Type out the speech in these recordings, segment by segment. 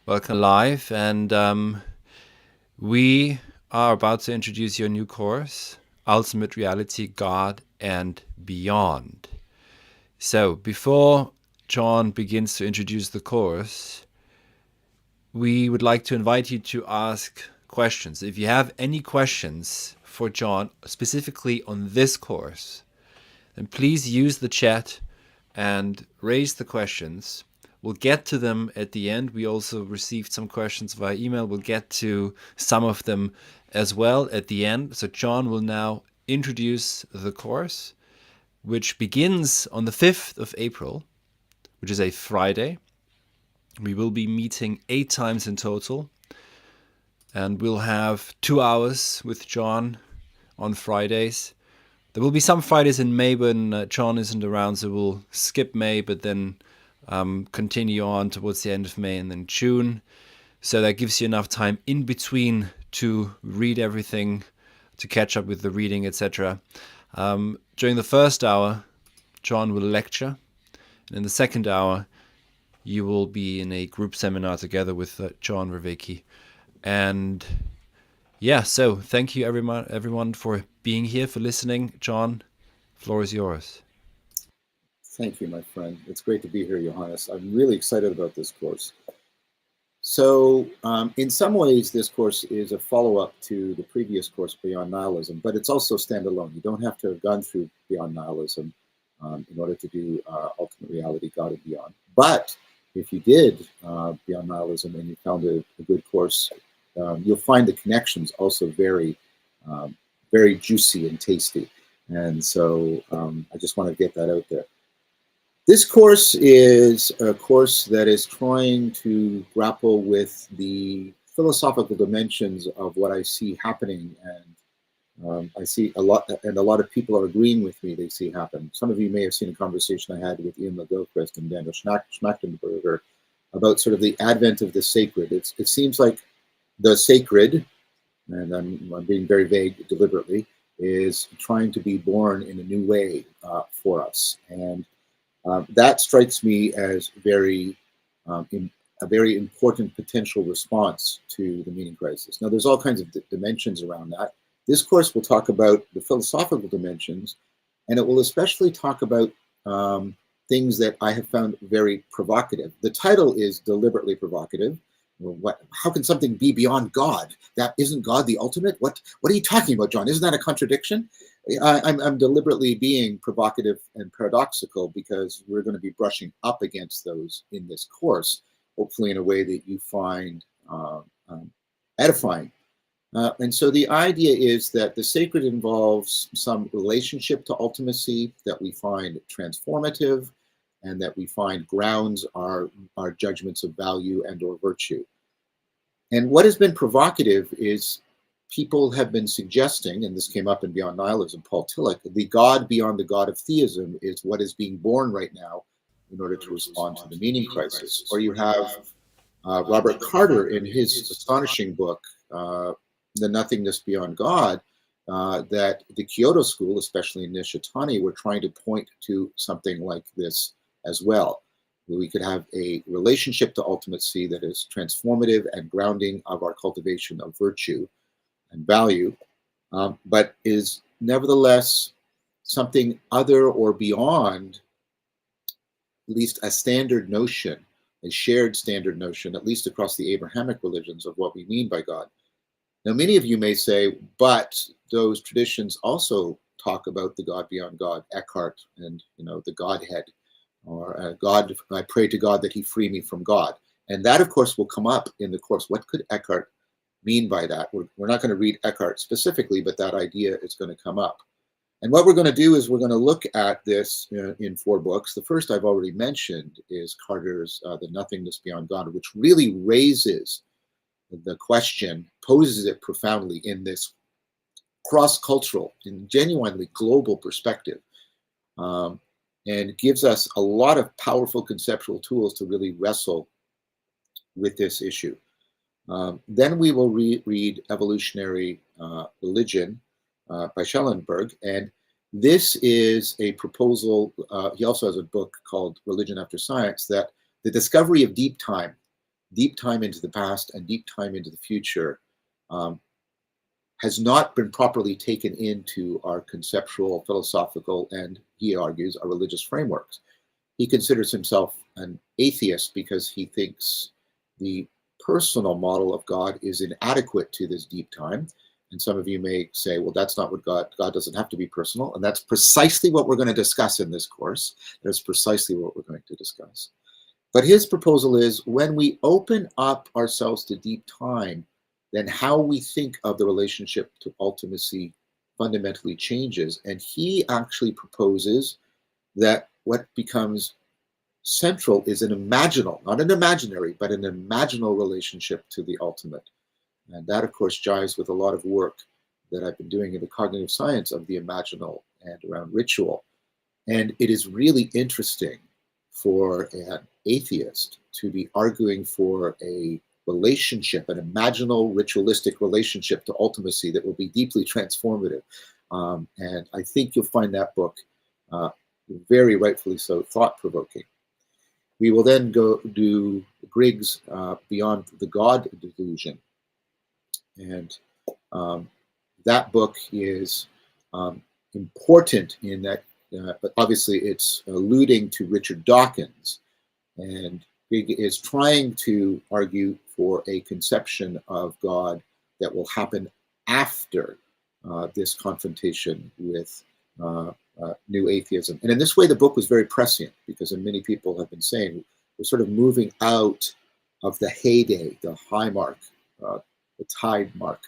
Welcome live, and we are about to introduce your new course, Ultimate Reality, God and Beyond. So, before John begins to introduce the course, we would like to invite you to ask questions. If you have any questions for John, specifically on this course, then please use the chat and raise the questions. We'll get to them at the end. We also received some questions via email. We'll get to some of them as well at the end. So John will now introduce the course, which begins on the 5th of April, which is a Friday. We will be meeting 8 times in total, and we'll have 2 hours with John on Fridays. There will be some Fridays in May when John isn't around, so we'll skip May, but then continue on towards the end of May and then June. So that gives you enough time in between to read everything, to catch up with the reading, etc. During the first hour, John will lecture. And in the second hour, you will be in a group seminar together with John Vervaeke. And yeah, so thank you everyone for being here, for listening. John, floor is yours. Thank you, my friend. It's great to be here, Johannes. I'm really excited about this course. So, in some ways, this course is a follow-up to the previous course, Beyond Nihilism, but it's also standalone. You don't have to have gone through Beyond Nihilism in order to do Ultimate Reality, God and Beyond. But if you did Beyond Nihilism and you found a good course, you'll find the connections also very, very juicy and tasty. And so I just want to get that out there. This course is a course that is trying to grapple with the philosophical dimensions of what I see happening, and I see a lot, and a lot of people are agreeing with me. They see happen. Some of you may have seen a conversation I had with Ian McGilchrist and Daniel Schmachtenberger about sort of the advent of the sacred. It seems like the sacred, and I'm being very vague deliberately, is trying to be born in a new way for us, and that strikes me as a very important potential response to the meaning crisis. Now, there's all kinds of dimensions around that. This course will talk about the philosophical dimensions, and it will especially talk about things that I have found very provocative. The title is deliberately provocative. How can something be beyond God? That isn't God the ultimate? What are you talking about, John? Isn't that a contradiction? I'm deliberately being provocative and paradoxical because we're going to be brushing up against those in this course, hopefully in a way that you find edifying. And so the idea is that the sacred involves some relationship to ultimacy that we find transformative, and that we find grounds our judgments of value and or virtue. And what has been provocative is people have been suggesting, and this came up in Beyond Nihilism, Paul Tillich, the God beyond the God of theism is what is being born right now in order to respond to the meaning crisis. Or you have Robert Carter in his astonishing book, The Nothingness Beyond God, that the Kyoto school, especially in Nishitani, were trying to point to something like this as well. We could have a relationship to ultimacy that is transformative and grounding of our cultivation of virtue and value, but is nevertheless something other or beyond at least a standard notion, a shared standard notion, at least across the Abrahamic religions, of what we mean by God. Now, many of you may say, but those traditions also talk about the God beyond God, Eckhart, and the Godhead, or God, I pray to God that he free me from God. And that, of course, will come up in the course. What could Eckhart mean by that? We're not going to read Eckhart specifically, but that idea is going to come up. And what we're going to do is we're going to look at this in 4 books. The first I've already mentioned is Carter's The Nothingness Beyond God, which really raises the question, poses it profoundly in this cross-cultural and genuinely global perspective, and gives us a lot of powerful conceptual tools to really wrestle with this issue. Then we will read Evolutionary Religion by Schellenberg, and this is a proposal. He also has a book called Religion After Science, that the discovery of deep time deep time into the past and deep time into the future has not been properly taken into our conceptual, philosophical, and, he argues, our religious frameworks. He considers himself an atheist because he thinks the personal model of God is inadequate to this deep time. And some of you may say, well, that's not what God doesn't have to be personal. And that's precisely what we're going to discuss in this course. That's precisely what we're going to discuss. But his proposal is, when we open up ourselves to deep time, then how we think of the relationship to ultimacy fundamentally changes. And he actually proposes that what becomes central is an imaginal, not an imaginary, but an imaginal relationship to the ultimate. And that, of course, jives with a lot of work that I've been doing in the cognitive science of the imaginal and around ritual. And it is really interesting for an atheist to be arguing for a relationship, an imaginal, ritualistic relationship to ultimacy that will be deeply transformative. And I think you'll find that book very rightfully so thought-provoking. We will then go do Griggs' Beyond the God Delusion. And that book is important in that, but obviously it's alluding to Richard Dawkins. And Griggs is trying to argue for a conception of God that will happen after this confrontation with new atheism. And in this way, the book was very prescient, because many people have been saying we're sort of moving out of the heyday, the high mark, the tide mark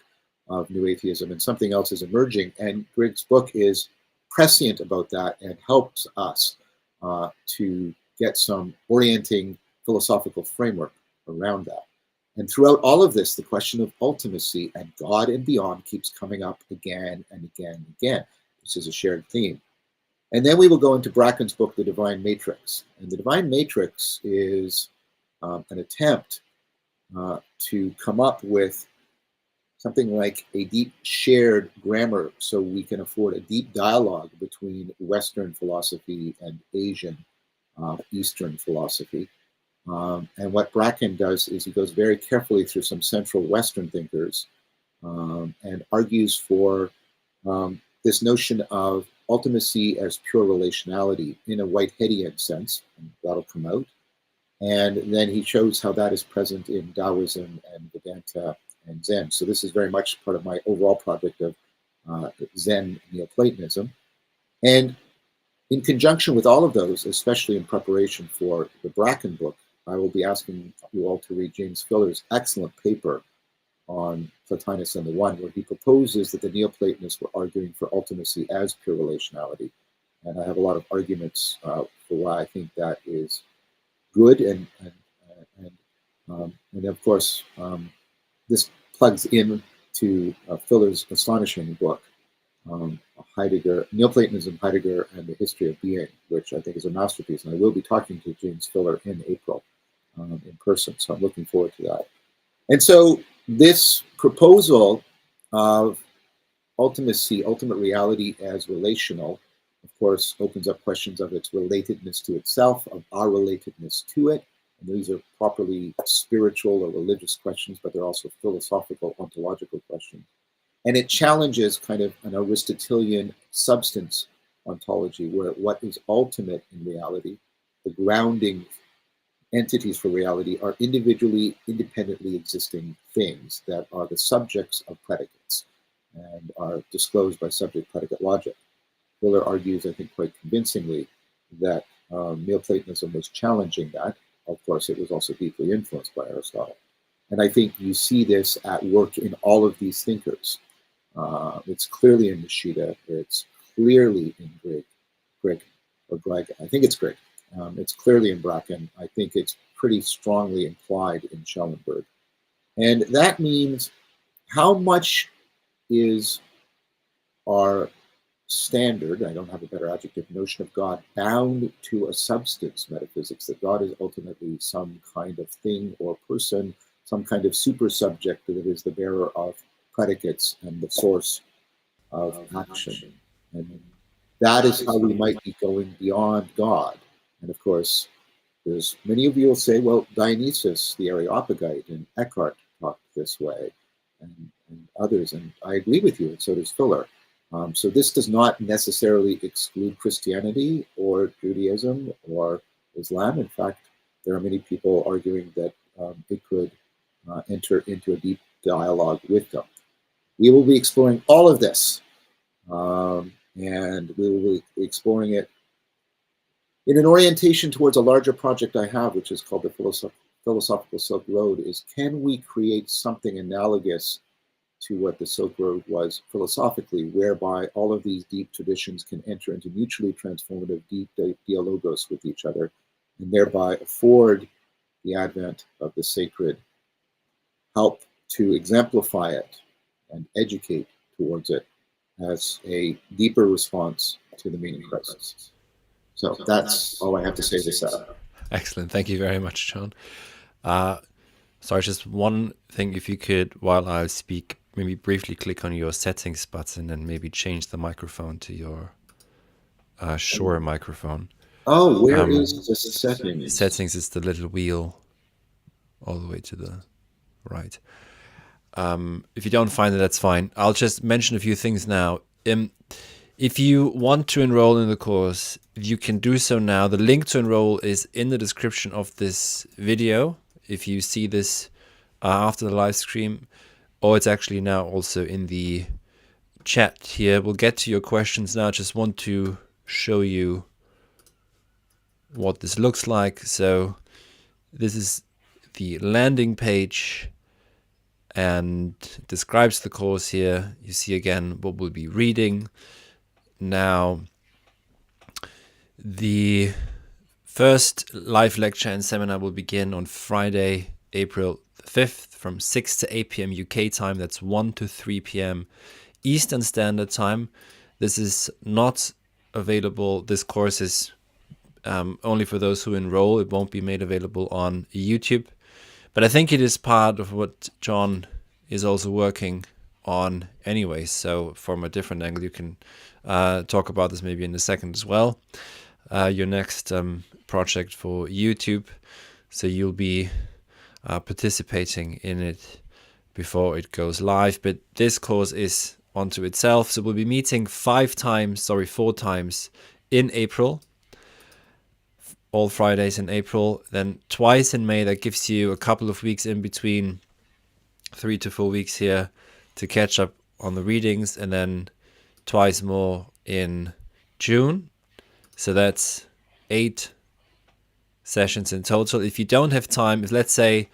of new atheism, and something else is emerging. And Griggs' book is prescient about that and helps us to get some orienting philosophical framework around that. And throughout all of this, the question of ultimacy and God and beyond keeps coming up again and again and again. This is a shared theme. And then we will go into Bracken's book, The Divine Matrix. And The Divine Matrix is an attempt to come up with something like a deep shared grammar, so we can afford a deep dialogue between Western philosophy and Asian, Eastern philosophy. And what Bracken does is he goes very carefully through some central Western thinkers and argues for this notion of ultimacy as pure relationality in a Whiteheadian sense, and that'll come out. And then he shows how that is present in Taoism and Vedanta and Zen. So this is very much part of my overall project of Zen Neoplatonism. And in conjunction with all of those, especially in preparation for the Bracken book, I will be asking you all to read James Filler's excellent paper on Plotinus and the One, where he proposes that the Neoplatonists were arguing for ultimacy as pure relationality. And I have a lot of arguments for why I think that is good. And of course, this plugs in to Filler's astonishing book, Heidegger, Neoplatonism, Heidegger, and the History of Being, which I think is a masterpiece. And I will be talking to James Filler in April in person. So I'm looking forward to that. And so this proposal of ultimacy, ultimate reality as relational, of course, opens up questions of its relatedness to itself, of our relatedness to it. And these are properly spiritual or religious questions, but they're also philosophical, ontological questions. And it challenges kind of an Aristotelian substance ontology, where what is ultimate in reality, the grounding entities for reality, are individually, independently existing things that are the subjects of predicates and are disclosed by subject-predicate logic. Filler argues, I think quite convincingly, that Neoplatonism was challenging that. Of course, it was also deeply influenced by Aristotle. And I think you see this at work in all of these thinkers. It's clearly in Nishida. It's clearly in Greg. I think it's Greg. It's clearly in Bracken. I think it's pretty strongly implied in Schellenberg. And that means how much is our standard, I don't have a better adjective, notion of God bound to a substance metaphysics, that God is ultimately some kind of thing or person, some kind of super subject that is the bearer of predicates and the source of action. And that is how we might be going beyond God. And of course, There's many of you will say, well, Dionysius, the Areopagite, and Eckhart talked this way, and others, and I agree with you, and so does Fuller. So this does not necessarily exclude Christianity or Judaism or Islam. In fact, there are many people arguing that it could enter into a deep dialogue with them. We will be exploring all of this, and we will be exploring it in an orientation towards a larger project I have, which is called the Philosophical Silk Road, is can we create something analogous to what the Silk Road was philosophically, whereby all of these deep traditions can enter into mutually transformative deep dialogos with each other, and thereby afford the advent of the sacred, help to exemplify it and educate towards it as a deeper response to the meaning crisis. So that's all I have to say this up. Excellent. Thank you very much, John. Sorry, just one thing, if you could, while I speak, maybe briefly click on your settings button and maybe change the microphone to your Shure microphone. Oh, where is the settings? Settings is the little wheel all the way to the right. If you don't find it, that's fine. I'll just mention a few things now. If you want to enroll in the course, you can do so now. The link to enroll is in the description of this video. If you see this after the live stream, or it's actually now also in the chat here. We'll get to your questions now. Just want to show you what this looks like. So this is the landing page and describes the course here. You see again what we'll be reading. Now, the first live lecture and seminar will begin on Friday, April 5th from 6 to 8 p.m. UK time. That's 1 to 3 p.m. Eastern Standard Time. This is not available. This course is only for those who enroll. It won't be made available on YouTube. But I think it is part of what John is also working on anyway. So from a different angle, you can talk about this maybe in a second as well. Your next project for YouTube. So you'll be participating in it before it goes live. But this course is onto itself. So we'll be meeting 4 times in April. All Fridays in April, then twice in May. That gives you a couple of weeks in between, 3 to 4 weeks here to catch up on the readings, and then twice more in June. So that's 8 sessions in total. If you don't have time, if let's say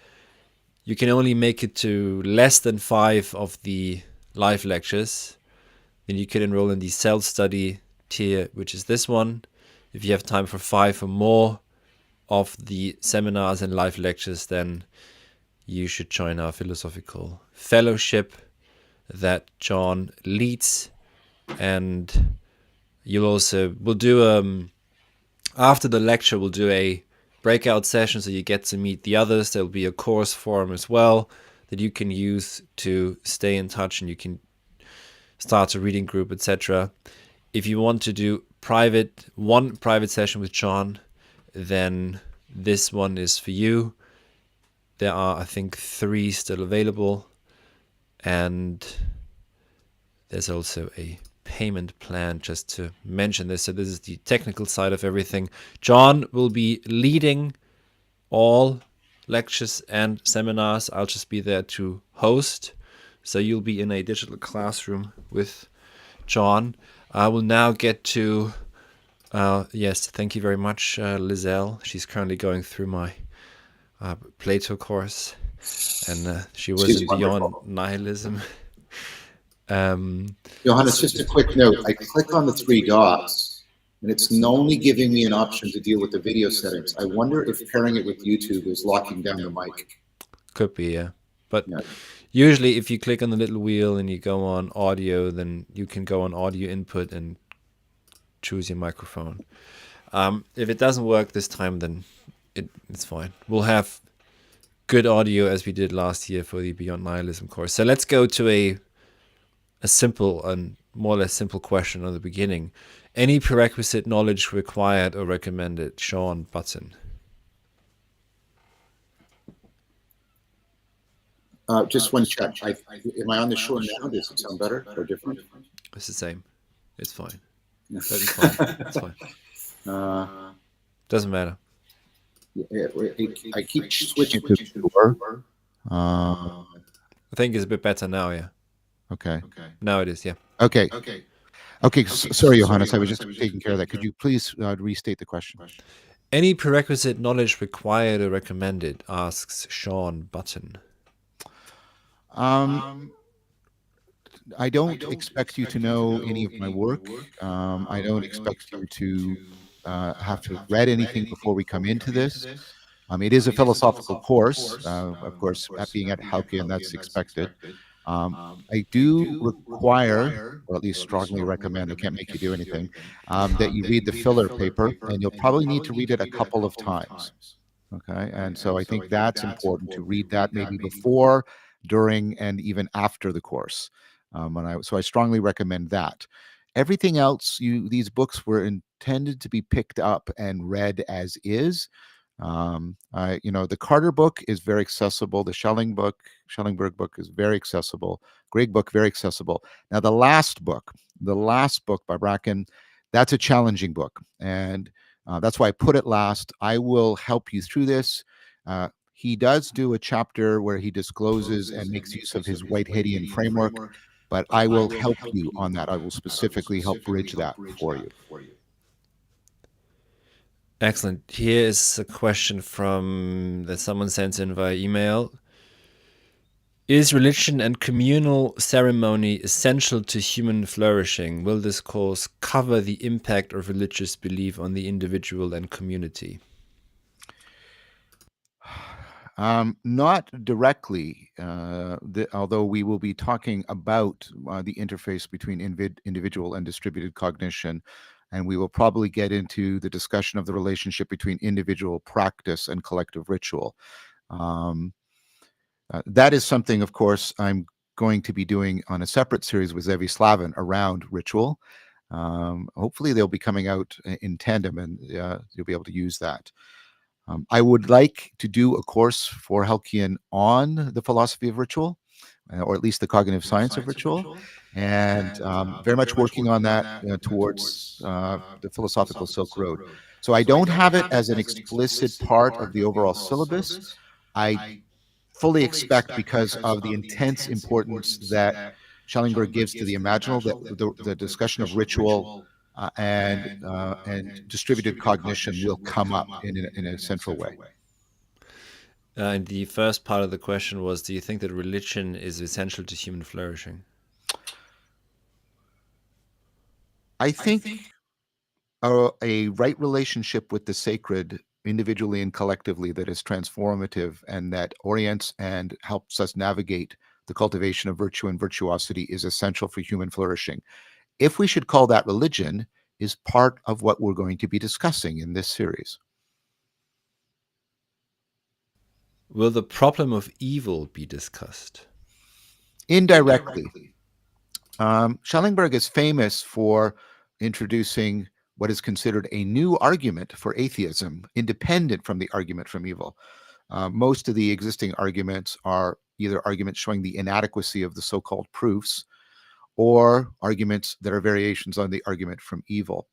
you can only make it to less than 5 of the live lectures, then you can enroll in the self-study tier, which is this one. If you have time for 5 or more of the seminars and live lectures, then you should join our philosophical fellowship that John leads. And we'll do after the lecture, we'll do a breakout session, so you get to meet the others. There'll be a course forum as well that you can use to stay in touch, and you can start a reading group, etc. If you want to do one private session with John, then this one is for you. There are, I think, 3 still available, and there's also a payment plan, just to mention this. So this is the technical side of everything. John will be leading all lectures and seminars. I'll just be there to host. So you'll be in a digital classroom with John. I will now get to, yes, thank you very much, Lizelle. She's currently going through my Plato course, and she was in Beyond Nihilism. Johannes, just a quick note. I click on the 3 dots, and it's only giving me an option to deal with the video settings. I wonder if pairing it with YouTube is locking down the mic. Could be, yeah. But usually if you click on the little wheel and you go on audio, then you can go on audio input and choose your microphone. If it doesn't work this time, then it's fine. We'll have good audio as we did last year for the Beyond Nihilism course. So let's go to a simple and more or less simple question at the beginning. Any prerequisite knowledge required or recommended? Sean Button. Just one check. Am I on the shore now? Does it sound better or different? It's the same. It's fine. That is fine. It's fine. uh, Doesn't matter. I keep switching to the shore. I think it's a bit better now, yeah. Okay. Now it is, yeah. Okay. Okay. Sorry, Johannes. I was just taking care of that. Could you please restate the question? Any prerequisite knowledge required or recommended? Asks Sean Button. I don't expect you to know any of my work. I don't expect you to have to have read anything before we come into this. It is a philosophical course, of course, being at Halkian, that's expected. Um, I do require, or at least strongly recommend, I can't make you do anything, that you read the filler paper, and you'll probably need to read it a couple of times. Okay. And so I think that's important to read that maybe before, during, and even after the course. So I strongly recommend that. Everything else, these books were intended to be picked up and read as is. The Carter book is very accessible. The Schellingberg book is very accessible. Greg book, very accessible. Now, the last book by Bracken, that's a challenging book. And that's why I put it last. I will help you through this. He does do a chapter where he discloses and makes use of his Whiteheadian framework, but I will help you on that. I will specifically help bridge that for you. Excellent. Here is a question that someone sent in via email. Is religion and communal ceremony essential to human flourishing? Will this course cover the impact of religious belief on the individual and community? Not directly, although we will be talking about the interface between individual and distributed cognition, and we will probably get into the discussion of the relationship between individual practice and collective ritual. That is something, of course, I'm going to be doing on a separate series with Zevi Slavin around ritual. Hopefully they'll be coming out in tandem, and you'll be able to use that. I would like to do a course for Halkian on the philosophy of ritual, or at least the cognitive science of ritual, and very much working on that towards the philosophical Silk Road. So I don't have it as an explicit part of the overall syllabus. I fully expect, because of the intense importance that Schellenberg gives to the imaginal, that the discussion of ritual and distributed cognition will come up in a central way. And the first part of the question was, do you think that religion is essential to human flourishing? I think a right relationship with the sacred, individually and collectively, that is transformative and that orients and helps us navigate the cultivation of virtue and virtuosity, is essential for human flourishing. If we should call that religion, is part of what we're going to be discussing in this series. Will the problem of evil be discussed? Indirectly. Schellenberg is famous for introducing what is considered a new argument for atheism, independent from the argument from evil. Most of the existing arguments are either arguments showing the inadequacy of the so-called proofs, or arguments that are variations on the argument from evil.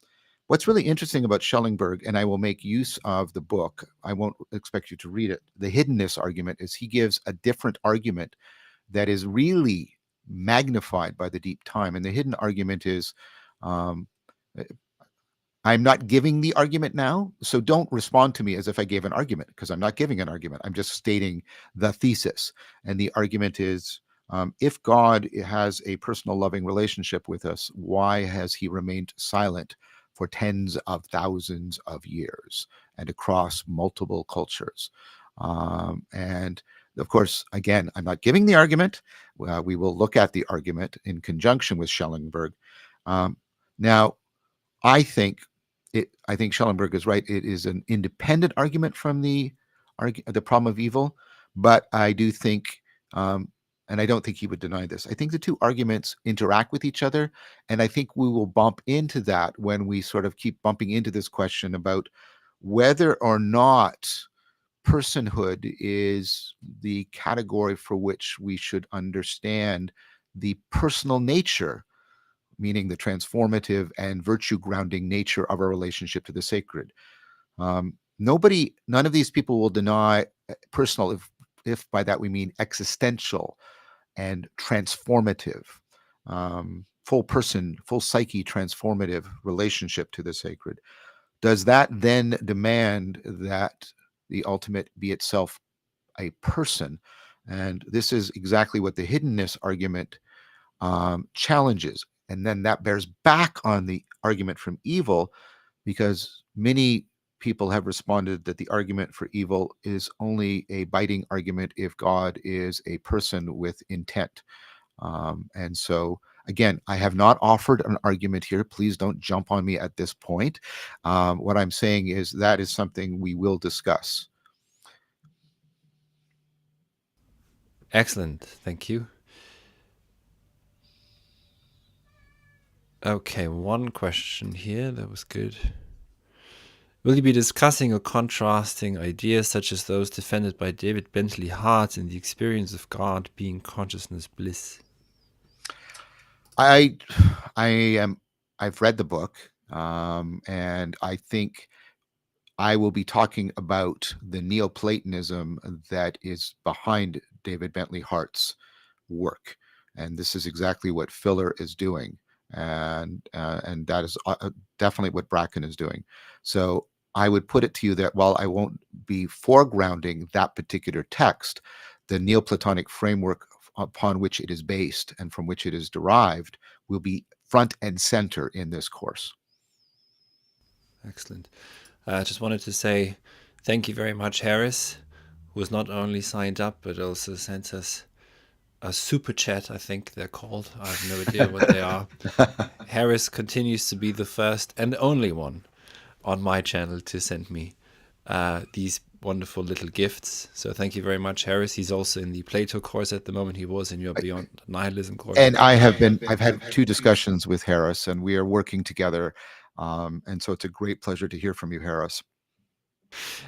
What's really interesting about Schellenberg, and I will make use of the book, I won't expect you to read it, the hiddenness argument, is he gives a different argument that is really magnified by the deep time. And the hidden argument is, I'm not giving the argument now, so don't respond to me as if I gave an argument, because I'm not giving an argument. I'm just stating the thesis. And the argument is, if God has a personal loving relationship with us, why has he remained silent for tens of thousands of years and across multiple cultures? And of course, again, I'm not giving the argument. We will look at the argument in conjunction with Schellenberg. Now, I think Schellenberg is right. It is an independent argument from the problem of evil, but I do think, and I don't think he would deny this, I think the two arguments interact with each other, and I think we will bump into that when we sort of keep bumping into this question about whether or not personhood is the category for which we should understand the personal nature, meaning the transformative and virtue grounding nature of our relationship to the sacred. None of these people will deny personal, if by that we mean existential and transformative, full person, full psyche transformative relationship to the sacred. Does that then demand that the ultimate be itself a person? And this is exactly what the hiddenness argument challenges. And then that bears back on the argument from evil, because many people have responded that the argument for evil is only a biting argument if God is a person with intent. And so, again, I have not offered an argument here. Please don't jump on me at this point. What I'm saying is that is something we will discuss. Excellent. Thank you. Okay, one question here. That was good. Will you be discussing or contrasting ideas such as those defended by David Bentley Hart in the experience of God being consciousness bliss? I've read the book, and I think I will be talking about the Neoplatonism that is behind David Bentley Hart's work, and this is exactly what Filler is doing, and that is definitely what Bracken is doing. So I would put it to you that while I won't be foregrounding that particular text, the Neoplatonic framework upon which it is based and from which it is derived will be front and center in this course. Excellent. I just wanted to say thank you very much, Harris, who has not only signed up but also sent us a super chat, I think they're called. I have no idea what they are. Harris continues to be the first and only one on my channel to send me these wonderful little gifts. So thank you very much, Harris. He's also in the Plato course at the moment. He was in your Beyond Nihilism course. And I've had 2 discussions with Harris, and we are working together. And so it's a great pleasure to hear from you, Harris.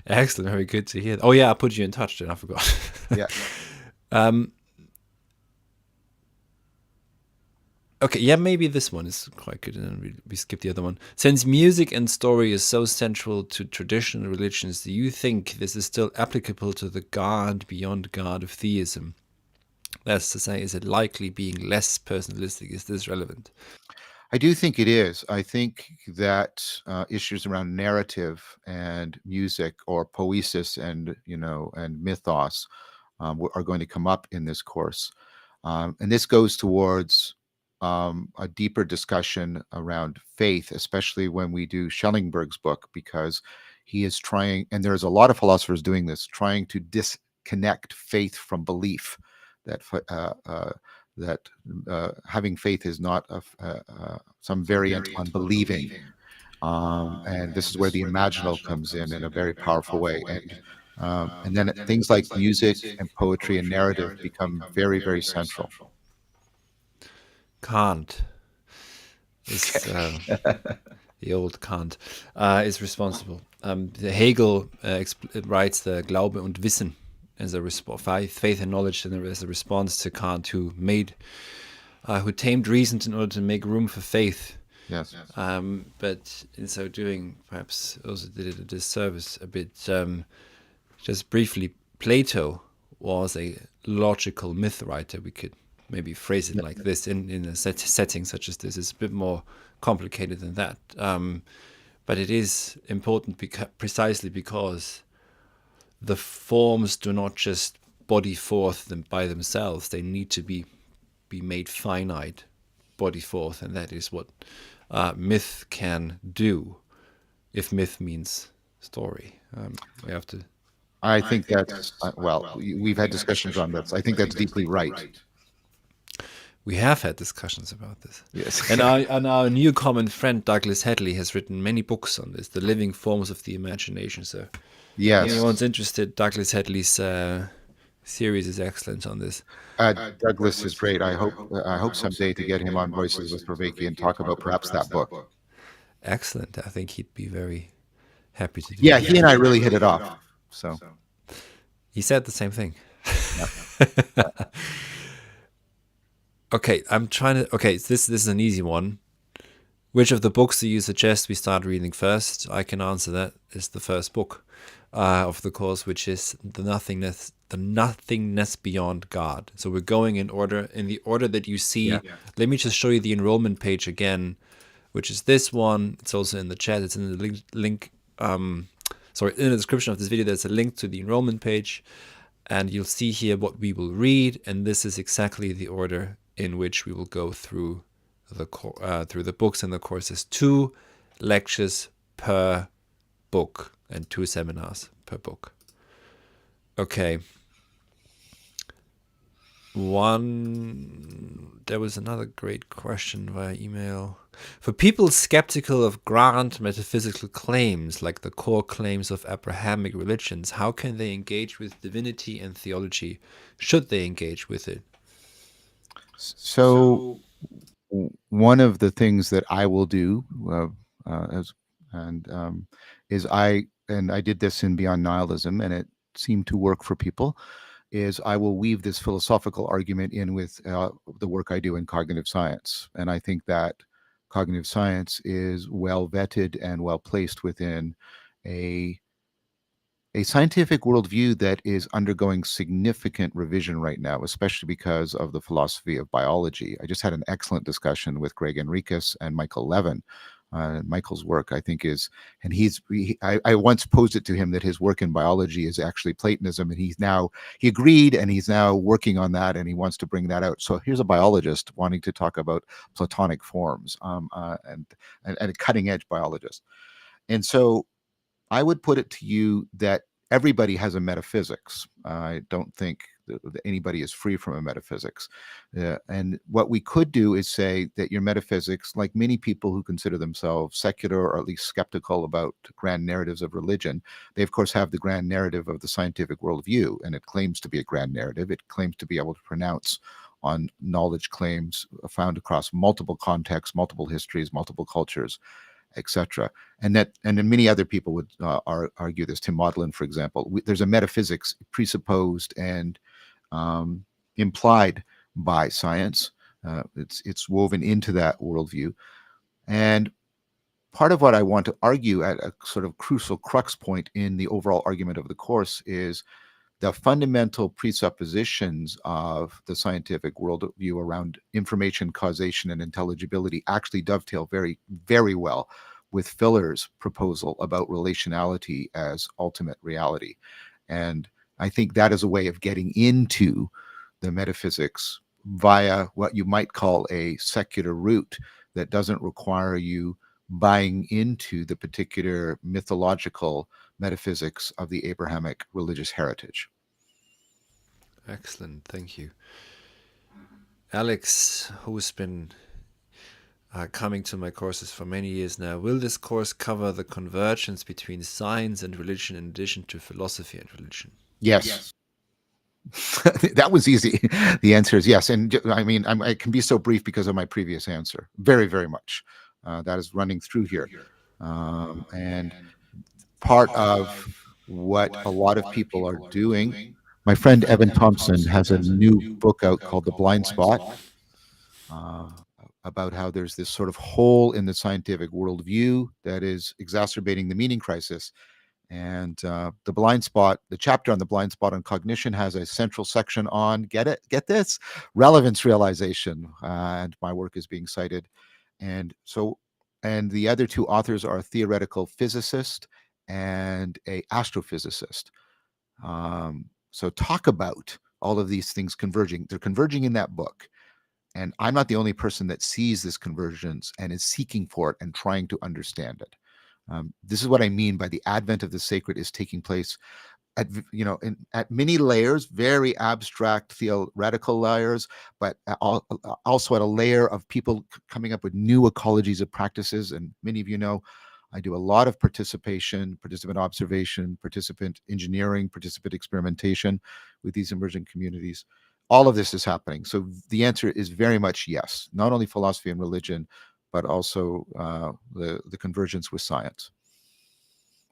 Excellent. Very good to hear. Oh yeah, I put you in touch then. I forgot. Yeah. Okay, yeah, maybe this one is quite good, and then we skip the other one. Since music and story is so central to traditional religions, do you think this is still applicable to the God beyond God of theism? That's to say, is it likely being less personalistic? Is this relevant? I do think it is. I think that issues around narrative and music, or poesis and mythos, are going to come up in this course, and this goes towards a deeper discussion around faith, especially when we do Schellingberg's book, because he is trying, and there's a lot of philosophers doing this, trying to disconnect faith from belief. That having faith is not some variant on believing. And this is where the imaginal comes in a very powerful way. And then things like music and poetry and narrative become very, very central. Kant is the old Kant is responsible. Hegel writes the Glaube und Wissen as a faith and knowledge, and as a response to Kant, who tamed reason in order to make room for faith. Yes. But in so doing, perhaps also did it a disservice a bit. Just briefly, Plato was a logical myth writer. We could maybe phrase it like this in a setting such as this. It's a bit more complicated than that. But it is important precisely because the forms do not just body forth by themselves. They need to be made finite, body forth, and that is what myth can do, if myth means story. We have to... I think that's, well, we've had discussions on this. I think that's deeply right. We have had discussions about this. Yes. And our new common friend Douglas Hadley has written many books on this, the living forms of the imagination. So yes, if anyone's interested, Douglas Hadley's series is excellent on this. Douglas is great. I hope someday to get him on Voices with Vervaeke and talk about perhaps that book. Excellent. I think he'd be very happy to do that. that. He and I really hit it off. So He said the same thing. Yep. Okay, I'm trying to. Okay, this is an easy one. Which of the books do you suggest we start reading first? I can answer that. It's the first book of the course, which is the nothingness beyond God. So we're going in the order that you see. Yeah. Let me just show you the enrollment page again, which is this one. It's also in the chat. It's in the link. Sorry, in the description of this video, there's a link to the enrollment page, and you'll see here what we will read. And this is exactly the order in which we will go through the books and the courses. 2 lectures per book and 2 seminars per book. Okay. There was another great question via email. For people skeptical of grand metaphysical claims, like the core claims of Abrahamic religions, how can they engage with divinity and theology? Should they engage with it? So one of the things that I will do is I did this in Beyond Nihilism, and it seemed to work for people, is I will weave this philosophical argument in with the work I do in cognitive science. And I think that cognitive science is well vetted and well placed within a scientific worldview that is undergoing significant revision right now, especially because of the philosophy of biology. I just had an excellent discussion with Greg Enriquez and Michael Levin. Michael's work, I think, I once posed it to him that his work in biology is actually Platonism, and he agreed, and he's now working on that, and he wants to bring that out. So here's a biologist wanting to talk about Platonic forms, and a cutting edge biologist. And so I would put it to you that everybody has a metaphysics. I don't think that anybody is free from a metaphysics. And what we could do is say that your metaphysics, like many people who consider themselves secular or at least skeptical about grand narratives of religion, they of course have the grand narrative of the scientific worldview, and it claims to be a grand narrative. It claims to be able to pronounce on knowledge claims found across multiple contexts, multiple histories, multiple cultures, etc. And then many other people would argue this. Tim Maudlin, for example, there's a metaphysics presupposed and implied by science. It's woven into that worldview. And part of what I want to argue at a sort of crucial crux point in the overall argument of the course is the fundamental presuppositions of the scientific worldview around information, causation, and intelligibility actually dovetail very, very well with Filler's proposal about relationality as ultimate reality. And I think that is a way of getting into the metaphysics via what you might call a secular route that doesn't require you buying into the particular mythological metaphysics of the Abrahamic religious heritage. Excellent, thank you. Alex, who's been coming to my courses for many years now, will this course cover the convergence between science and religion in addition to philosophy and religion? Yes. That was easy. The answer is yes. And I mean, I can be so brief because of my previous answer. Very, very much. That is running through here. And part of what a lot of people are doing, my friend Evan Thompson has a new book out called The Blind Spot, about how there's this sort of hole in the scientific worldview that is exacerbating the meaning crisis. And the blind spot, the chapter on the blind spot on cognition has a central section on, get this, relevance realization. And my work is being cited. And the other 2 authors are a theoretical physicist and a astrophysicist. So talk about all of these things converging. They're converging in that book. And I'm not the only person that sees this convergence and is seeking for it and trying to understand it. This is what I mean by the advent of the sacred is taking place at many layers, very abstract theoretical layers, but also at a layer of people coming up with new ecologies of practices. And many of you know, I do a lot of participant observation, participant engineering, participant experimentation with these emerging communities. All of this is happening. So the answer is very much yes, not only philosophy and religion, but also the convergence with science.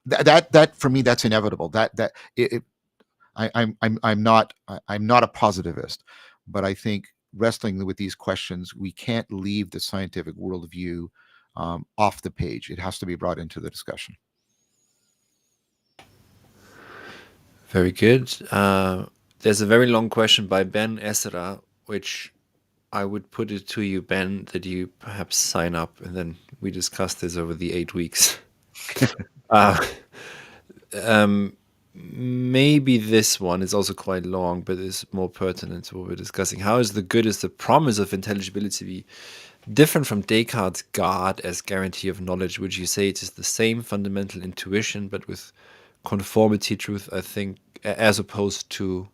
That for me, that's inevitable. I'm not a positivist, but I think wrestling with these questions, we can't leave the scientific worldview off the page. It has to be brought into the discussion. Very good. There's a very long question by Ben Esra, which I would put it to you, Ben, that you perhaps sign up, and then we discuss this over the 8 weeks. Maybe this one is also quite long, but is more pertinent to what we're discussing. How is the promise of intelligibility different from Descartes' God as guarantee of knowledge? Would you say it is the same fundamental intuition, but with conformity truth, I think, as opposed to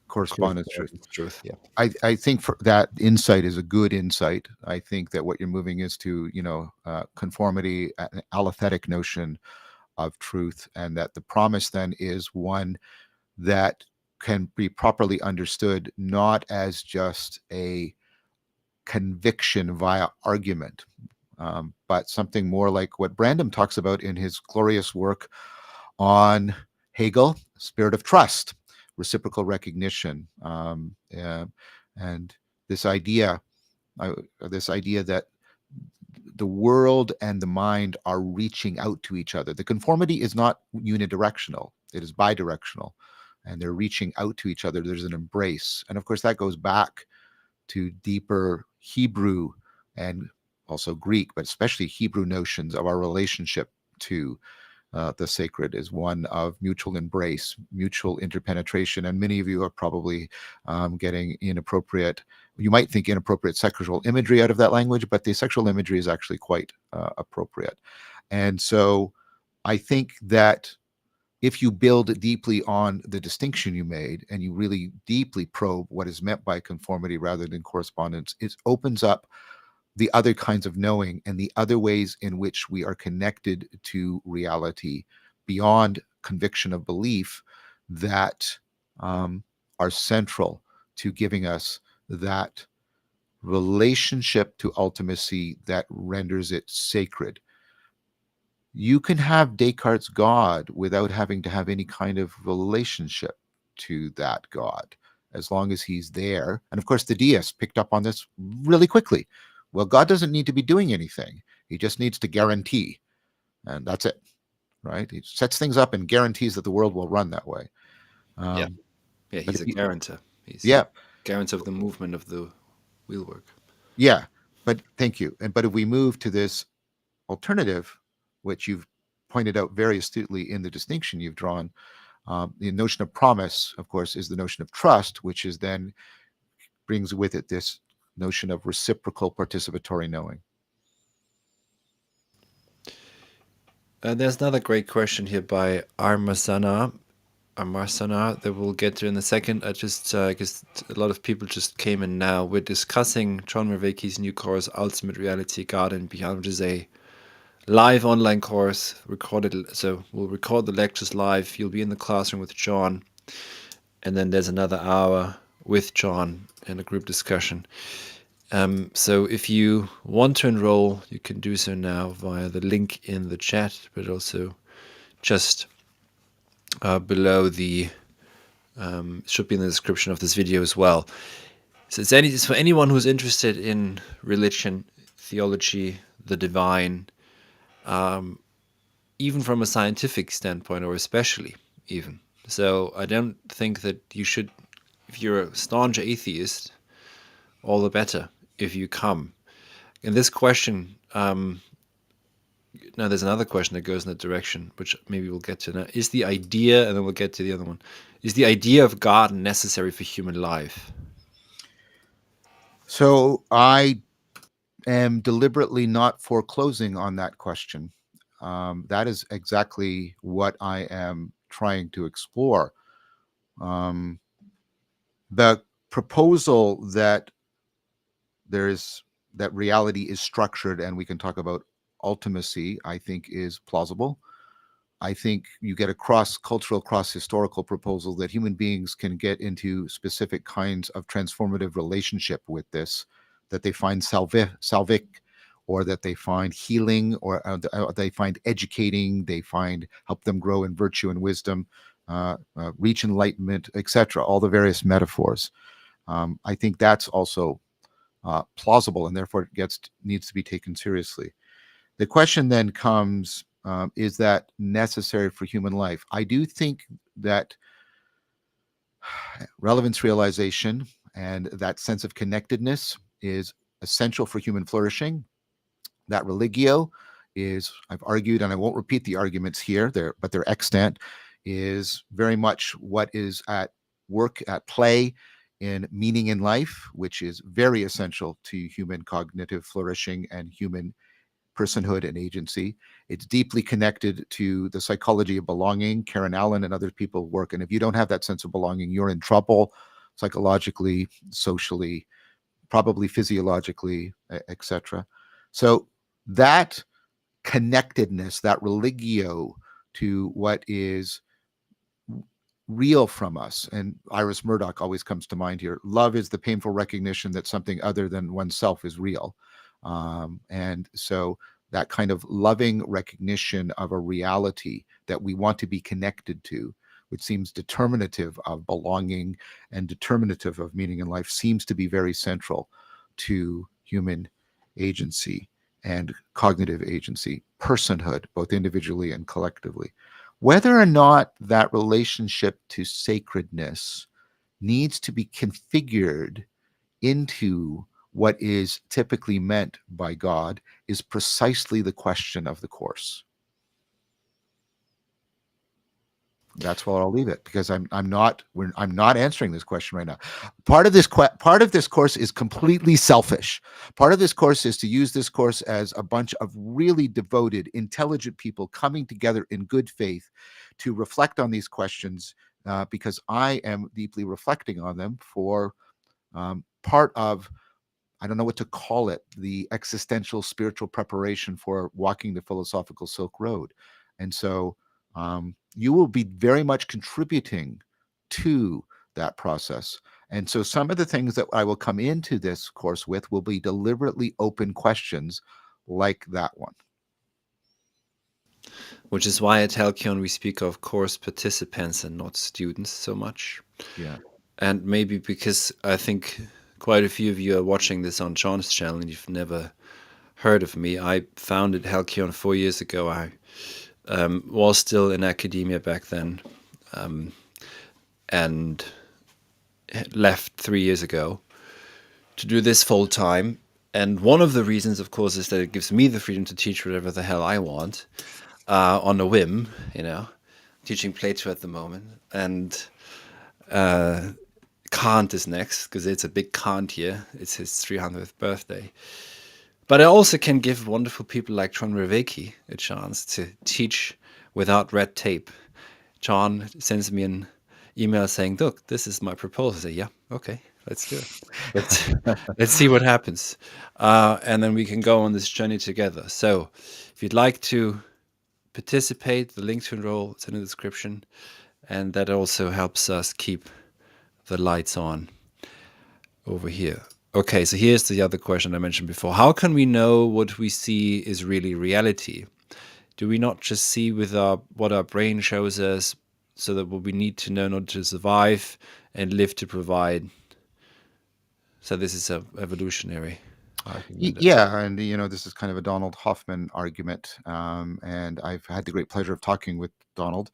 Correspondence truth? Yeah. I think for that insight is a good insight. I think that what you're moving is to, conformity, an alethetic notion of truth, and that the promise then is one that can be properly understood not as just a conviction via argument, but something more like what Brandom talks about in his glorious work on Hegel, spirit of trust, reciprocal recognition, and this idea that the world and the mind are reaching out to each other. The conformity is not unidirectional; it is bidirectional, and they're reaching out to each other. There's an embrace, and of course that goes back to deeper Hebrew and also Greek, but especially Hebrew notions of our relationship to the sacred is one of mutual embrace, mutual interpenetration. And many of you are probably getting inappropriate, you might think inappropriate sexual imagery out of that language, but the sexual imagery is actually quite appropriate. And so I think that if you build deeply on the distinction you made and you really deeply probe what is meant by conformity rather than correspondence, it opens up the other kinds of knowing and the other ways in which we are connected to reality beyond conviction of belief that are central to giving us that relationship to ultimacy that renders it sacred. You can have Descartes' God without having to have any kind of relationship to that God, as long as he's there. And of course, the deists picked up on this really quickly. Well, God doesn't need to be doing anything. He just needs to guarantee. And that's it, right? He sets things up and guarantees that the world will run that way. Yeah, he's a guarantor. He's guarantor of the movement of the wheelwork. Yeah, but thank you. But if we move to this alternative, which you've pointed out very astutely in the distinction you've drawn, the notion of promise, of course, is the notion of trust, which is then brings with it this notion of reciprocal participatory knowing. There's another great question here by Armasana that we'll get to in a second. I just because a lot of people just came in now. We're discussing John Vervaeke's new course, Ultimate Reality, God and Beyond, which is a live online course recorded. So we'll record the lectures live. You'll be in the classroom with John, and then there's another hour with John in a group discussion. So if you want to enroll, you can do so now via the link in the chat, but also just below the should be in the description of this video as well. So it's for anyone who's interested in religion, theology, the divine, even from a scientific standpoint, or especially even. So I don't think that you should, if you're a staunch atheist, all the better if you come. And this question, now there's another question that goes in that direction, which maybe we'll get to now. Is the idea, and then we'll get to the other one, is the idea of God necessary for human life? So I am deliberately not foreclosing on that question. That is exactly what I am trying to explore. The proposal that reality is structured and we can talk about ultimacy, I think, is plausible. I think you get a cross-cultural, cross-historical proposal that human beings can get into specific kinds of transformative relationship with this, that they find salvic, or that they find healing, or they find educating, they find help them grow in virtue and wisdom. reach enlightenment, etc. All the various metaphors. I think that's also plausible, and therefore needs to be taken seriously. The question then comes, is that necessary for human life? I do think that relevance realization and that sense of connectedness is essential for human flourishing. That religio is, I've argued, and I won't repeat the arguments here, but they're extant, is very much what is at work, at play in meaning in life, which is very essential to human cognitive flourishing and human personhood and agency. It's deeply connected to the psychology of belonging. Karen Allen and other people work. And if you don't have that sense of belonging, you're in trouble psychologically, socially, probably physiologically, etc. So that connectedness, that religio to what is real from us, and Iris Murdoch always comes to mind here. Love is the painful recognition that something other than oneself is real. And so that kind of loving recognition of a reality that we want to be connected to, which seems determinative of belonging and determinative of meaning in life, seems to be very central to human agency and cognitive agency, personhood, both individually and collectively. Whether or not that relationship to sacredness needs to be configured into what is typically meant by God is precisely the question of the course. That's where I'll leave it, because I'm not answering this question right now. Part of this course is completely selfish. Part of this course is to use this course as a bunch of really devoted, intelligent people coming together in good faith to reflect on these questions, because I am deeply reflecting on them for part of, I don't know what to call it, the existential spiritual preparation for walking the philosophical Silk Road. And so you will be very much contributing to that process. And so some of the things that I will come into this course with will be deliberately open questions like that one. Which is why at Halcyon we speak of course participants and not students so much. Yeah. And maybe because I think quite a few of you are watching this on John's channel and you've never heard of me. I founded Halcyon 4 years ago. I was still in academia back then, and left 3 years ago to do this full time. And one of the reasons, of course, is that it gives me the freedom to teach whatever the hell I want, on a whim, teaching Plato at the moment. And Kant is next, because it's a big Kant year. It's his 300th birthday. But I also can give wonderful people like John Vervaeke a chance to teach without red tape. John sends me an email saying, look, this is my proposal. I say, yeah, okay, let's do it. Let's see what happens. And then we can go on this journey together. So if you'd like to participate, the link to enroll is in the description. And that also helps us keep the lights on over here. Okay, so here's the other question I mentioned before. How can we know what we see is really reality? Do we not just see with what our brain shows us, so that what we need to know in order to survive and live to provide? So this is an evolutionary argument. Yeah, and this is kind of a Donald Hoffman argument, and I've had the great pleasure of talking with Donald.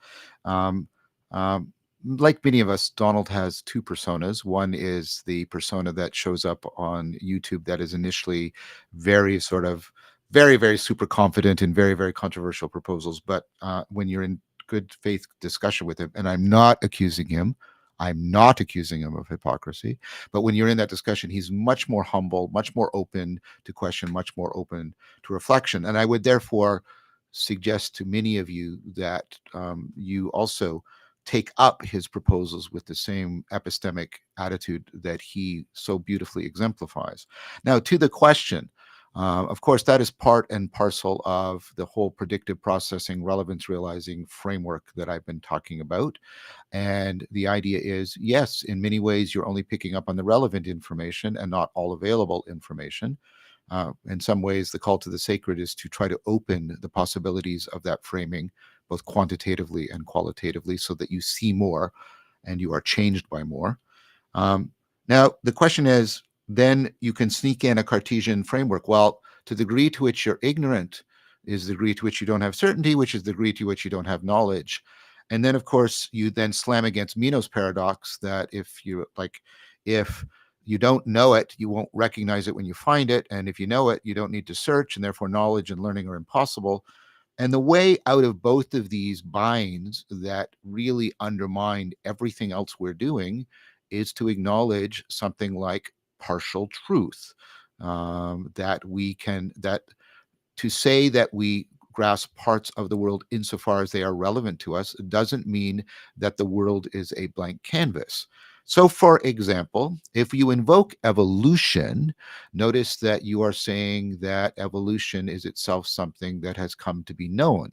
Like many of us, Donald has two personas. One is the persona that shows up on YouTube that is initially very super confident in very, very controversial proposals. But when you're in good faith discussion with him, and I'm not accusing him of hypocrisy, but when you're in that discussion, he's much more humble, much more open to question, much more open to reflection. And I would therefore suggest to many of you that you also take up his proposals with the same epistemic attitude that he so beautifully exemplifies. Now, to the question, of course, that is part and parcel of the whole predictive processing, relevance realizing framework that I've been talking about. And the idea is, yes, in many ways, you're only picking up on the relevant information and not all available information. In some ways, the call to the sacred is to try to open the possibilities of that framing both quantitatively and qualitatively, so that you see more and you are changed by more. Now, the question is, then you can sneak in a Cartesian framework. Well, to the degree to which you're ignorant is the degree to which you don't have certainty, which is the degree to which you don't have knowledge. And then, of course, you then slam against Meno's paradox that if you don't know it, you won't recognize it when you find it. And if you know it, you don't need to search, and therefore knowledge and learning are impossible. And the way out of both of these binds that really undermine everything else we're doing is to acknowledge something like partial truth. That to say that we grasp parts of the world insofar as they are relevant to us doesn't mean that the world is a blank canvas. So, for example, if you invoke evolution, notice that you are saying that evolution is itself something that has come to be known.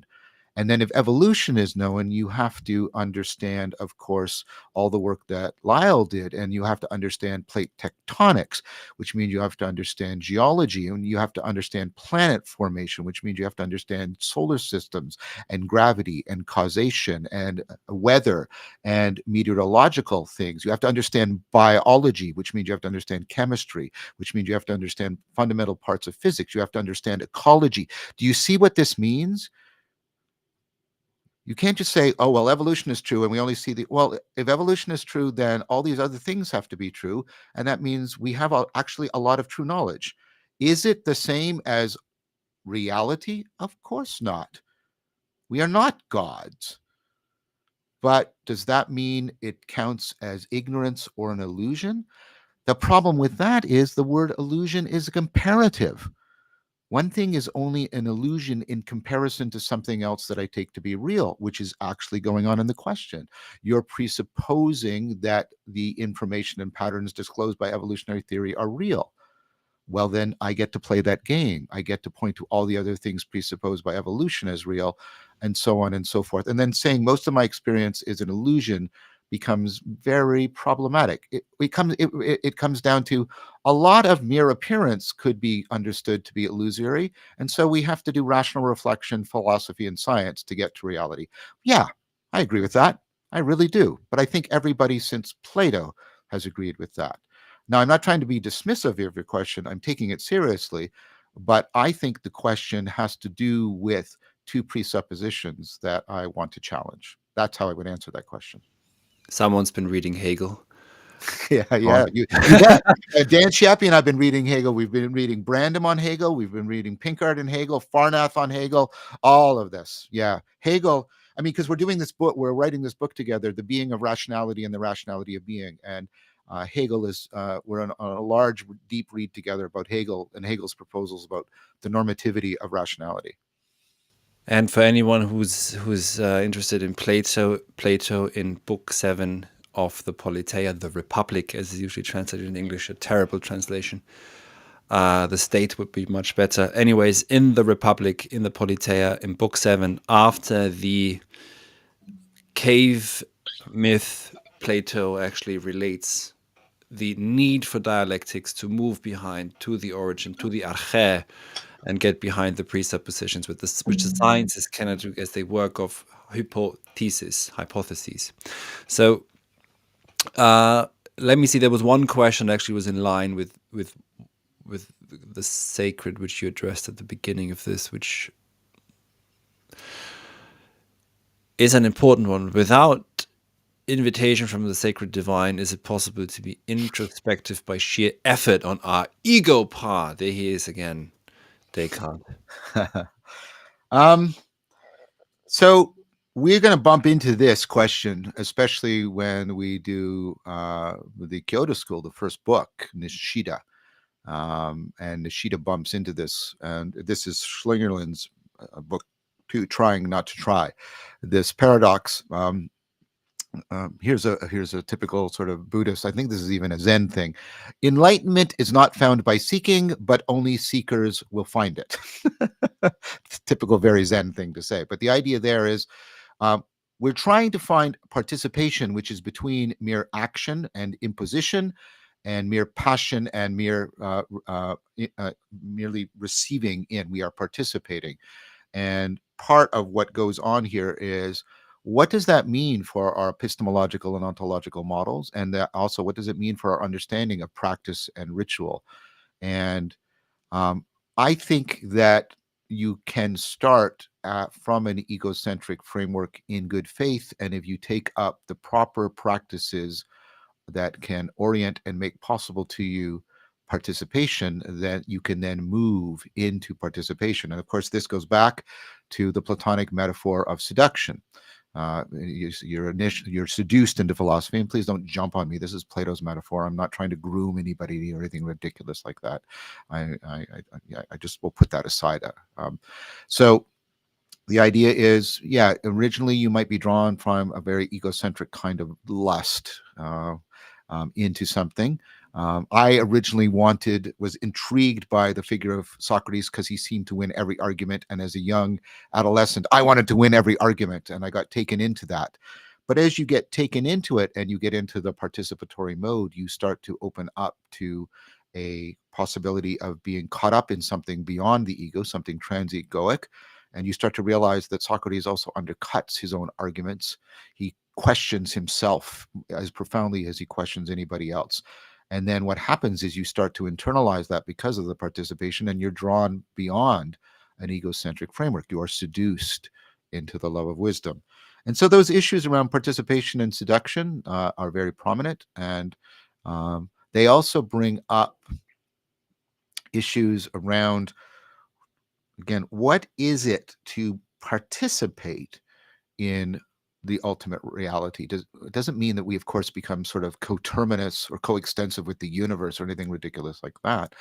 And then if evolution is known, you have to understand, of course, all the work that Lyell did, and you have to understand plate tectonics, which means you have to understand geology, and you have to understand planet formation, which means you have to understand solar systems and gravity and causation and weather and meteorological things. You have to understand biology, which means you have to understand chemistry, which means you have to understand fundamental parts of physics. You have to understand ecology. Do you see what this means? You can't just say, oh, well, evolution is true, and we only see well, if evolution is true, then all these other things have to be true. And that means we have actually a lot of true knowledge. Is it the same as reality? Of course not. We are not gods. But does that mean it counts as ignorance or an illusion? The problem with that is the word illusion is a comparative. One thing is only an illusion in comparison to something else that I take to be real, which is actually going on in the question. You're presupposing that the information and patterns disclosed by evolutionary theory are real. Well, then I get to play that game. I get to point to all the other things presupposed by evolution as real, and so on and so forth. And then saying most of my experience is an illusion becomes very problematic. It comes down to a lot of mere appearance could be understood to be illusory, and so we have to do rational reflection, philosophy, and science to get to reality. Yeah, I agree with that. I really do. But I think everybody since Plato has agreed with that. Now, I'm not trying to be dismissive of your question. I'm taking it seriously, but I think the question has to do with two presuppositions that I want to challenge. That's how I would answer that question. Someone's been reading Hegel. Yeah, you bet. Dan Shappy and I've been reading Hegel. We've been reading Brandom on Hegel. We've been reading Pinkard and Hegel, Farnath on Hegel, all of this. Yeah, Hegel. I mean, because we're doing this book, we're writing this book together, The Being of Rationality and the Rationality of Being. And Hegel is, we're on a large, deep read together about Hegel and Hegel's proposals about the normativity of rationality. And for anyone who's interested in Plato in Book 7 of the Politeia, the Republic, as is usually translated in English, a terrible translation. The state would be much better. Anyways, in the Republic, in the Politeia, in Book 7, after the cave myth, Plato actually relates the need for dialectics to move behind, to the origin, to the arche, and get behind the presuppositions, which the sciences cannot do as they work of hypotheses. So let me see. There was one question that actually was in line with the sacred, which you addressed at the beginning of this, which is an important one. Without invitation from the sacred divine, is it possible to be introspective by sheer effort on our ego part? There he is again, Descartes. So we're going to bump into this question, especially when we do the Kyoto School, the first book, Nishida. And Nishida bumps into this. And this is Schlingerland's book, Trying Not to Try. This paradox. Here's a typical sort of Buddhist. I think this is even a Zen thing. Enlightenment is not found by seeking, but only seekers will find it. Typical, very Zen thing to say. But the idea there is we're trying to find participation, which is between mere action and imposition, and mere passion and merely receiving in. We are participating. And part of what goes on here is, what does that mean for our epistemological and ontological models? And that also, what does it mean for our understanding of practice and ritual? And I think that you can start from an egocentric framework in good faith. And if you take up the proper practices that can orient and make possible to you participation, then you can then move into participation. And of course, this goes back to the Platonic metaphor of seduction. You're seduced into philosophy, and please don't jump on me. This is Plato's metaphor. I'm not trying to groom anybody or anything ridiculous like that. I just will put that aside. So the idea is, yeah, originally you might be drawn from a very egocentric kind of lust into something. I originally was intrigued by the figure of Socrates because he seemed to win every argument. And as a young adolescent, I wanted to win every argument, and I got taken into that. But as you get taken into it and you get into the participatory mode, you start to open up to a possibility of being caught up in something beyond the ego, something trans-egoic. And you start to realize that Socrates also undercuts his own arguments. He questions himself as profoundly as he questions anybody else. And then what happens is you start to internalize that because of the participation, and you're drawn beyond an egocentric framework. You are seduced into the love of wisdom. And so those issues around participation and seduction are very prominent. And they also bring up issues around, again, what is it to participate in the ultimate reality? It doesn't mean that we, of course, become sort of coterminous or coextensive with the universe or anything ridiculous like that.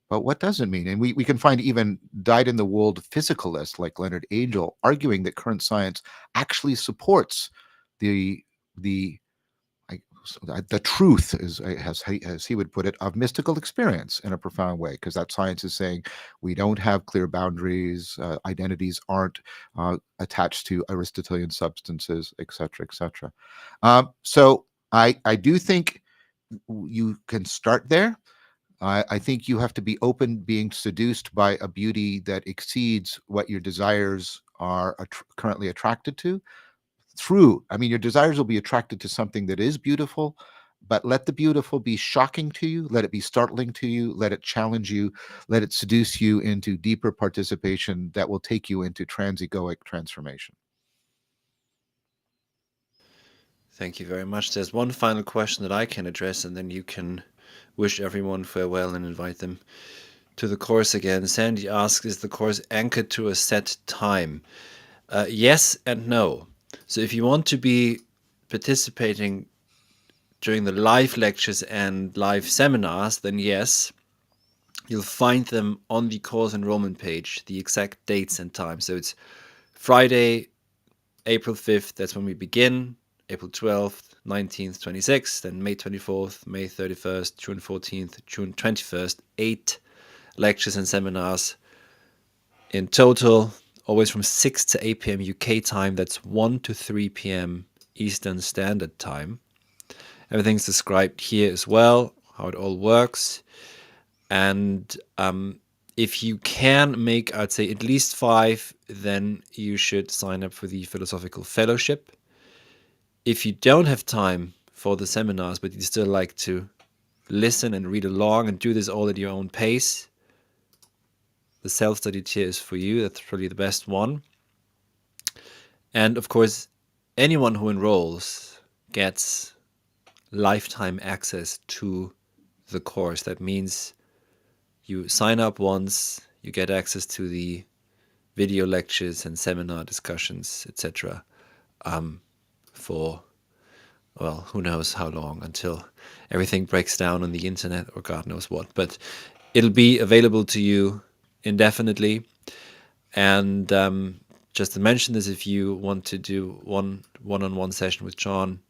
But what does it mean? And we can find even dyed-in-the-wool physicalists like Leonard Angel arguing that current science actually supports the truth, as he would put it, of mystical experience in a profound way, because that science is saying we don't have clear boundaries, identities aren't attached to Aristotelian substances, etc., etc. So I do think you can start there. I think you have to be open, being seduced by a beauty that exceeds what your desires are currently attracted to. Your desires will be attracted to something that is beautiful, but let the beautiful be shocking to you, let it be startling to you, let it challenge you, let it seduce you into deeper participation that will take you into trans-egoic transformation. Thank you very much. There's one final question that I can address, and then you can wish everyone farewell and invite them to the course again. Sandy asks, is the course anchored to a set time? Yes and no. So if you want to be participating during the live lectures and live seminars, then yes, you'll find them on the course enrollment page, the exact dates and times. So it's Friday, April 5th, that's when we begin, April 12th, 19th, 26th, then May 24th, May 31st, June 14th, June 21st, 8 lectures and seminars in total, always from 6 to 8 p.m. UK time. That's 1 to 3 p.m. Eastern Standard Time. Everything's described here as well, how it all works. And if you can make, I'd say, at least 5, then you should sign up for the Philosophical Fellowship. If you don't have time for the seminars, but you still like to listen and read along and do this all at your own pace, the self-study tier is for you. That's probably the best one. And of course, anyone who enrolls gets lifetime access to the course. That means you sign up once, you get access to the video lectures and seminar discussions, etc. For, well, who knows how long, until everything breaks down on the internet or God knows what. But it'll be available to you indefinitely. And just to mention this, if you want to do one-on-one session with John,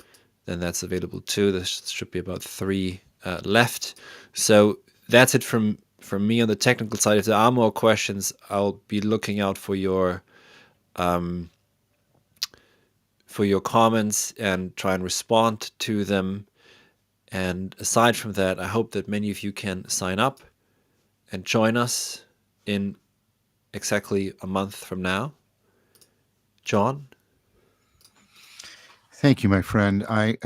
then that's available too. There should be about 3 left. So that's it from me on the technical side. If there are more questions, I'll be looking out for your comments and try and respond to them. And aside from that, I hope that many of you can sign up and join us in exactly a month from now. John? Thank you, my friend. I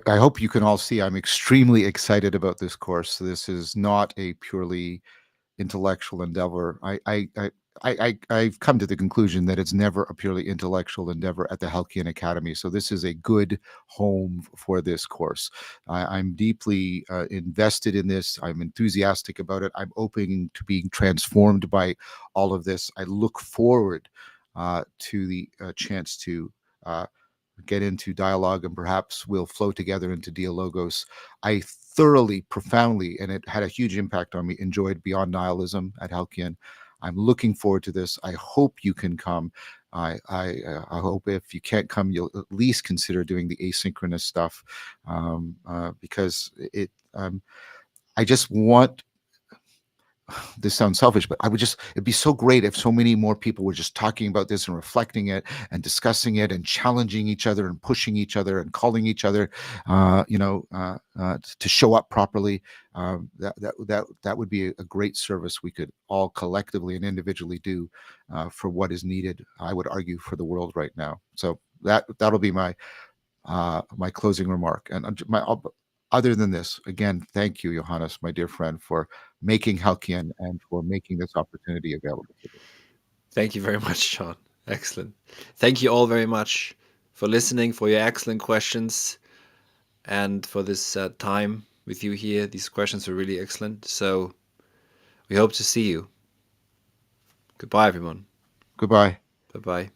hope you can all see I'm extremely excited about this course. This is not a purely intellectual endeavor. I've come to the conclusion that it's never a purely intellectual endeavor at the Halkian Academy. So this is a good home for this course. I'm deeply invested in this. I'm enthusiastic about it. I'm open to being transformed by all of this. I look forward to the chance to get into dialogue, and perhaps we'll flow together into dialogos. I thoroughly, profoundly, and it had a huge impact on me, enjoyed Beyond Nihilism at Halkian. I'm looking forward to this. I hope you can come. I hope if you can't come, you'll at least consider doing the asynchronous stuff, because I just want, this sounds selfish, but it'd be so great if so many more people were just talking about this and reflecting it and discussing it and challenging each other and pushing each other and calling each other, to show up properly. That would be a great service we could all collectively and individually do for what is needed, I would argue, for the world right now. So that'll be my closing remark. And other than this, again, thank you, Johannes, my dear friend, for making Halkian and for making this opportunity available to me. Thank you very much, John. Excellent. Thank you all very much for listening, for your excellent questions, and for this time with you here. These questions were really excellent. So we hope to see you. Goodbye, everyone. Goodbye. Bye-bye.